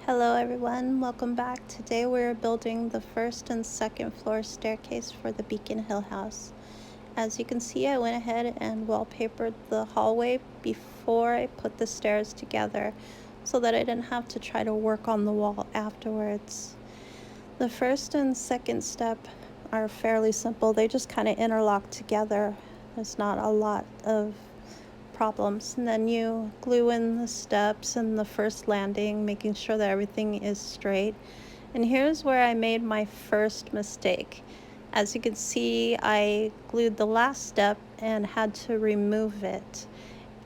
Hello everyone, welcome back. Today we're building the first and second floor staircase for the Beacon Hill house. As you can see, I went ahead and wallpapered the hallway before I put the stairs together so that I didn't have to try to work on the wall afterwards. The first and second step are fairly simple. They just kind of interlock together. There's not a lot of problems. And then you glue in the steps and the first landing, making sure that everything is straight. And here's where I made my first mistake. As you can see, I glued the last step and had to remove it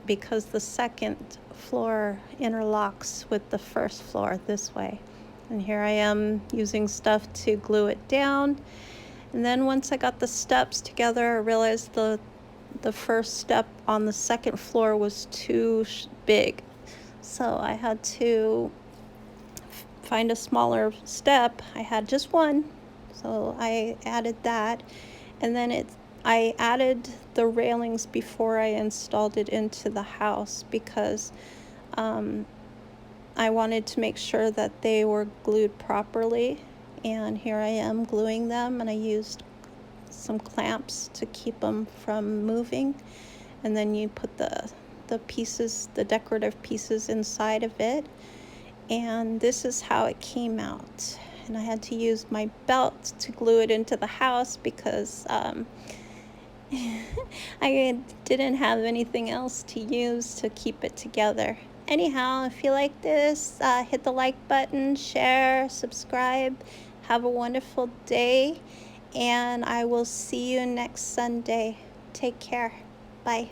because the second floor interlocks with the first floor this way. And here I am using stuff to glue it down. And then once I got the steps together, I realized the first step on the second floor was too big. So I had to find a smaller step. I had just one, so I added that. And then I added the railings before I installed it into the house because I wanted to make sure that they were glued properly. And here I am gluing them, and I used some clamps to keep them from moving. And then you put the pieces, the decorative pieces inside of it. And this is how it came out. And I had to use my belt to glue it into the house because I didn't have anything else to use to keep it together. Anyhow, if you like this, hit the like button, share, subscribe. Have a wonderful day, and I will see you next Sunday. Take care. Bye.